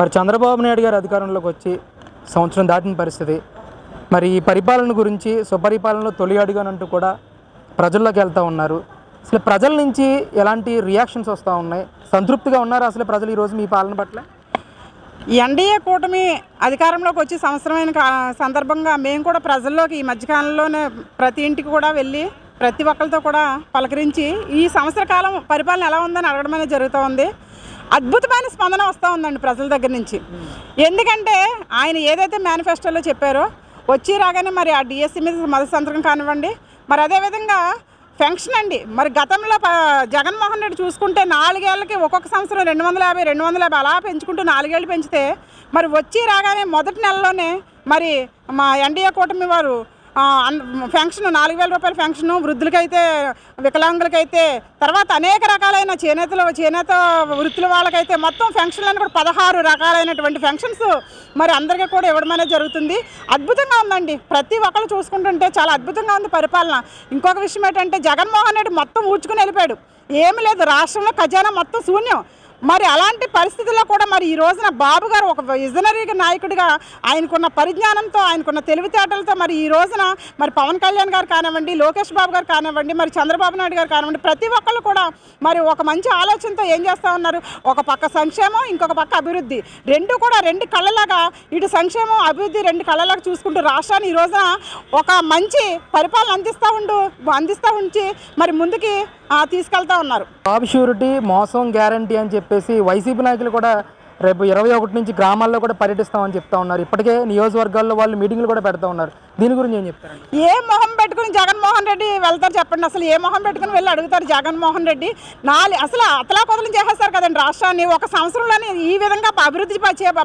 మరి చంద్రబాబు నాయుడు గారు అధికారంలోకి వచ్చి సంవత్సరం దాటిన పరిస్థితి, మరి ఈ పరిపాలన గురించి సుపరిపాలనలో తొలి అడుగునంటూ కూడా ప్రజల్లోకి వెళ్తూ ఉన్నారు. అసలు ప్రజల నుంచి ఎలాంటి రియాక్షన్స్ వస్తూ ఉన్నాయి? సంతృప్తిగా ఉన్నారా అసలు ప్రజలు ఈరోజు మీ పాలన పట్ల? ఎన్డీఏ కూటమి అధికారంలోకి వచ్చి సంవత్సరమైన సందర్భంగా మేము కూడా ప్రజల్లోకి ఈ మధ్యకాలంలోనే ప్రతి ఇంటికి కూడా వెళ్ళి ప్రతి ఒక్కరితో కూడా పలకరించి ఈ సంవత్సర కాలం పరిపాలన ఎలా ఉందని అడగడం అనేది జరుగుతూ ఉంది. అద్భుతమైన స్పందన వస్తూ ఉందండి ప్రజల దగ్గర నుంచి. ఎందుకంటే ఆయన ఏదైతే మేనిఫెస్టోలో చెప్పారో వచ్చి రాగానే మరి ఆ డిఎస్సి మీద మొదటి సంతకం కానివ్వండి, మరి అదేవిధంగా పెన్షన్ అండి. మరి గతంలో జగన్మోహన్ రెడ్డి చూసుకుంటే 4 ఏళ్ళకి ఒక్కొక్క సంవత్సరం 250 అలా పెంచుకుంటూ 4 ఏళ్ళు పెంచితే మరి వచ్చి రాగానే మొదటి నెలలోనే మరి మా ఎన్డీఏ కూటమి వారు పెన్షన్ 4,000 రూపాయల పెన్షను, వృద్ధులకైతే వికలాంగులకైతే, తర్వాత అనేక రకాలైన చేనేత వృత్తుల వాళ్ళకైతే మొత్తం పెన్షన్లను కూడా 16 రకాలైనటువంటి పెన్షన్స్ మరి అందరికీ కూడా ఇవ్వడం అనేది జరుగుతుంది. అద్భుతంగా ఉందండి. ప్రతి ఒక్కరు చూసుకుంటుంటే చాలా అద్భుతంగా ఉంది పరిపాలన. ఇంకొక విషయం ఏంటంటే జగన్మోహన్ రెడ్డి మొత్తం ఊడ్చుకుని వెళ్ళిపోయాడు. ఏమీ లేదు, రాష్ట్రంలో ఖజానా మొత్తం శూన్యం. మరి అలాంటి పరిస్థితుల్లో కూడా మరి ఈ రోజున బాబు గారు ఒక విజనరీ నాయకుడిగా ఆయనకున్న పరిజ్ఞానంతో, ఆయనకున్న తెలివితేటలతో మరి ఈ రోజున మరి పవన్ కళ్యాణ్ గారు కానివ్వండి, లోకేష్ బాబు గారు కానివ్వండి, మరి చంద్రబాబు నాయుడు గారు కానివ్వండి, ప్రతి ఒక్కళ్ళు కూడా మరి ఒక మంచి ఆలోచనతో ఏం చేస్తూ ఉన్నారు. ఒక పక్క సంక్షేమం, ఇంకొక పక్క అభివృద్ధి, రెండు కళ్ళలాగా, ఇటు సంక్షేమం అభివృద్ధి 2 కళ్ళలాగా చూసుకుంటూ రాష్ట్రాన్ని ఈ రోజున ఒక మంచి పరిపాలన అందిస్తూ ఉంచి మరి ముందుకి తీసుకెళ్తా ఉన్నారు. జాబ్ షూరిటీ, మోసం గ్యారంటీ అని చెప్పేసి వైసీపీ నాయకులు కూడా రేపు 21 నుంచి గ్రామాల్లో కూడా పర్యటిస్తామని చెప్తా ఉన్నారు. ఇప్పటికే నియోజకవర్గాల్లో వాళ్ళు మీటింగ్లు కూడా పెడతా ఉన్నారు. దీని గురించి ఏం చెప్తారు? ఏ మొహం పెట్టుకుని జగన్మోహన్ రెడ్డి వెళ్తారు చెప్పండి? అసలు ఏ మొహం పెట్టుకుని వెళ్ళి అడుగుతారు జగన్మోహన్ రెడ్డి? అసలు అతలాకుతలం చేసేస్తారు కదండి రాష్ట్రాన్ని. ఒక సంవత్సరంలోనే ఈ విధంగా అభివృద్ధి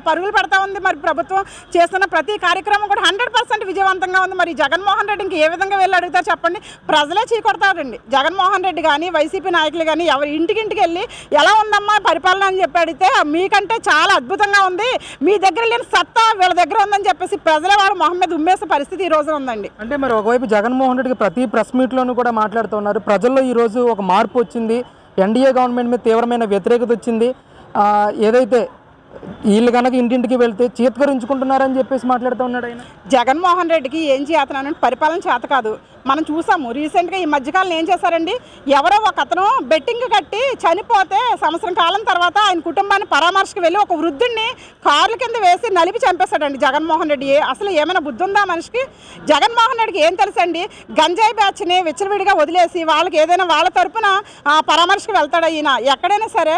పరుగులు పెడతా ఉంది. మరి ప్రభుత్వం చేస్తున్న ప్రతి కార్యక్రమం కూడా 100% విజయవంతంగా ఉంది. మరి జగన్మోహన్ రెడ్డి ఇంక ఏ విధంగా వెళ్ళి అడుగుతారు చెప్పండి? ప్రజలే చీకొడతారండి. జగన్మోహన్ రెడ్డి కానీ వైసీపీ నాయకులు కానీ ఎవరు ఇంటికి వెళ్ళి ఎలా ఉందమ్మా పరిపాలన అని చెప్పి అడిగితే మీకంటే చాలా అద్భుతంగా ఉంది, మీ దగ్గర లేని సత్తా వీళ్ళ దగ్గర ఉందని చెప్పేసి ప్రజలే వాళ్ళ మొహం మీద ఉమ్మేసే పరిస్థితి ఈ రోజు ఉందండి. అంటే మరి ఒకవైపు జగన్మోహన్ రెడ్డికి ప్రతి ప్రెస్ మీట్లోనూ కూడా మాట్లాడుతున్నారు. ప్రజల్లో ఈ రోజు ఒక మార్పు వచ్చింది, ఎన్డీఏ గవర్నమెంట్ మీద తీవ్రమైన వ్యతిరేకత వచ్చింది, ఏదైతే వీళ్ళు కనుక ఇంటింటికి వెళ్తే చీత్కరించుకుంటున్నారని చెప్పేసి మాట్లాడుతూ ఉన్నాడు ఆయన. జగన్మోహన్ రెడ్డికి ఏం చేతనని పరిపాలన చేత కాదు. మనం చూసాము రీసెంట్గా ఈ మధ్యకాలం ఏం చేశారండి, ఎవరో ఒక అతను బెట్టింగ్ కట్టి చనిపోతే సంవత్సరం కాలం తర్వాత ఆయన కుటుంబాన్ని పరామర్శకు వెళ్ళి ఒక వృద్ధుడిని కార్ల కింద వేసి నలిపి చంపేశాడండి జగన్మోహన్ రెడ్డి. అసలు ఏమైనా బుద్ధి ఉందా మనిషికి? జగన్మోహన్ రెడ్డికి ఏం తెలుసండి? గంజాయి బ్యాచ్ని విచ్చలవిడిగా వదిలేసి వాళ్ళకి ఏదైనా వాళ్ళ తరపున పరామర్శకు వెళ్తాడు ఈయన. ఎక్కడైనా సరే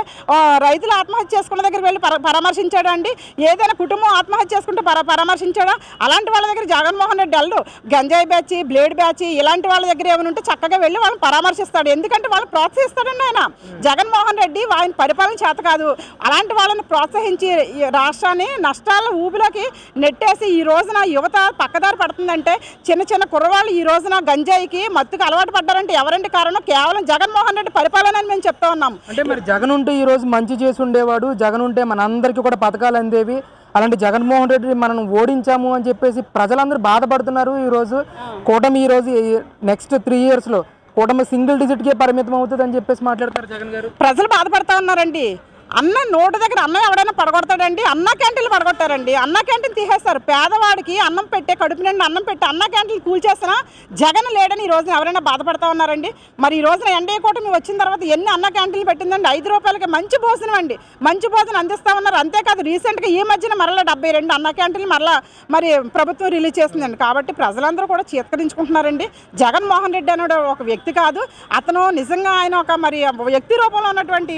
రైతులు ఆత్మహత్య చేసుకున్న దగ్గరికి వెళ్ళి పరామర్శించాడు అండి? ఏదైనా కుటుంబం ఆత్మహత్య చేసుకుంటే పరామర్శించాడా? అలాంటి వాళ్ళ దగ్గర జగన్మోహన్ రెడ్డి వెళ్ళడు. గంజాయి బ్యాచ్, బ్లేడ్ బ్యాచ్ ఇలాంటి వాళ్ళ దగ్గర ఏమైనా ఉంటే చక్కగా వెళ్ళి వాళ్ళని పరామర్శిస్తాడు. ఎందుకంటే వాళ్ళు ప్రోత్సహిస్తాడండి ఆయన. జగన్మోహన్ రెడ్డి ఆయన పరిపాలన చేత కాదు. అలాంటి వాళ్ళని ప్రోత్సహించి రాష్ట్రాన్ని నష్టాల ఊబిలోకి నెట్టేసి ఈ రోజున యువత పక్కదారి పడుతుందంటే, చిన్న కుర్రవాళ్ళు ఈ రోజున గంజాయికి మత్తుకు అలవాటు పడ్డారంటే ఎవరంటే కారణం? కేవలం జగన్మోహన్ రెడ్డి పరిపాలన అని మేము చెప్తా ఉన్నాం. అంటే మరి జగన్ ఉంటే ఈ రోజు మంచి చేసి ఉండేవాడు, జగన్ ఉంటే మనందరికీ కూడా పథకాలు అందేవి, అలాంటి జగన్మోహన్ రెడ్డి మనం ఓడించాము అని చెప్పేసి ప్రజలందరూ బాధపడుతున్నారు. ఈరోజు కూటమి ఈరోజు నెక్స్ట్ 3 yearsలో కూటమి సింగిల్ డిజిట్కే పరిమితం అవుతుంది అని చెప్పేసి మాట్లాడతారు జగన్ గారు. ప్రజలు బాధపడతా ఉన్నారండి. నోటు దగ్గర అన్నం ఎవడైనా పడగొడతాడండి? అన్న క్యాంటీన్లు పడగొట్టారండి. అన్న క్యాంటీన్ తీసేస్తారు. పేదవాడికి అన్నం పెట్టే, కడుపు నిండా అన్నం పెట్టి అన్న క్యాంటీన్ కూల్చేస్తున్నా జగన్ లేడని ఈ రోజున ఎవరైనా బాధపడతా ఉన్నారండి. మరి ఈ రోజున ఎన్డీఏ కూటమి వచ్చిన తర్వాత ఎన్ని అన్న క్యాంటీన్లు పెట్టిందండి? 5 రూపాయలకి మంచి భోజనం అండి, మంచి భోజనం అందిస్తూ ఉన్నారు. అంతేకాదు రీసెంట్గా ఈ మధ్యన మరలా 72 అన్న క్యాంటీన్లు మరలా మరి ప్రభుత్వం రిలీజ్ చేసిందండి. కాబట్టి ప్రజలందరూ కూడా చీత్కరించుకుంటున్నారండి. జగన్మోహన్ రెడ్డి అనే ఒక వ్యక్తి కాదు, అతను నిజంగా ఆయన ఒక మరి వ్యక్తి రూపంలో ఉన్నటువంటి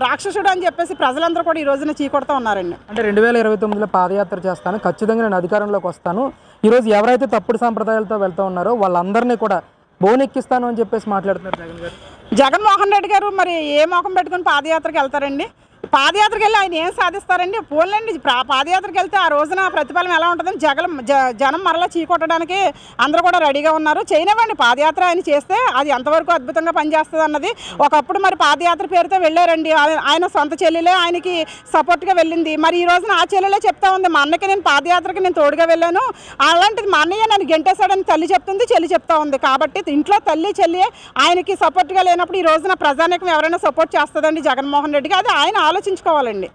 రాక్షసుడు అని చెప్పేసి ప్రజలందరూ కూడా ఈ రోజున చీకొడతా ఉన్నారండి. అంటే 2029లో పాదయాత్ర చేస్తాను, ఖచ్చితంగా నేను అధికారంలోకి వస్తాను, ఈరోజు ఎవరైతే తప్పుడు సాంప్రదాయాలతో వెళ్తూ ఉన్నారో వాళ్ళందరినీ కూడా బోనెక్కిస్తాను అని చెప్పేసి మాట్లాడుతున్నారు జగన్ గారు. జగన్మోహన్ రెడ్డి గారు మరి ఏ మోకం పెట్టుకుని పాదయాత్రకి వెళ్తారండి? పాదయాత్రకి వెళ్ళి ఆయన ఏం సాధిస్తారండి? పోన్లండి, పాదయాత్రకి వెళ్తే ఆ రోజున ప్రతిఫలం ఎలా ఉంటుందని జనం మరలా చీకొట్టడానికి అందరూ కూడా రెడీగా ఉన్నారు. చేయనివ్వండి, పాదయాత్ర ఆయన చేస్తే అది ఎంతవరకు అద్భుతంగా పనిచేస్తుంది అన్నది. ఒకప్పుడు మరి పాదయాత్ర పేరుతో వెళ్ళారండి. ఆయన సొంత చెల్లెలే ఆయనకి సపోర్ట్గా వెళ్ళింది. మరి ఈ రోజున ఆ చెల్లెలే చెప్తా ఉంది, మా అన్నకి నేను పాదయాత్రకి నేను తోడుగా వెళ్ళాను, అలాంటిది మా అన్నయ్య నన్ను గెంటేశాడని తల్లి చెప్తుంది, చెల్లి చెప్తా ఉంది. కాబట్టి ఇంట్లో తల్లి చెల్లి ఆయనకి సపోర్ట్గా లేనప్పుడు ఈ రోజున ప్రజానీకం ఎవరైనా సపోర్ట్ చేస్తుందండి జగన్మోహన్ రెడ్డికి? అది ఆయన ఆలోచించుకోవాలండి.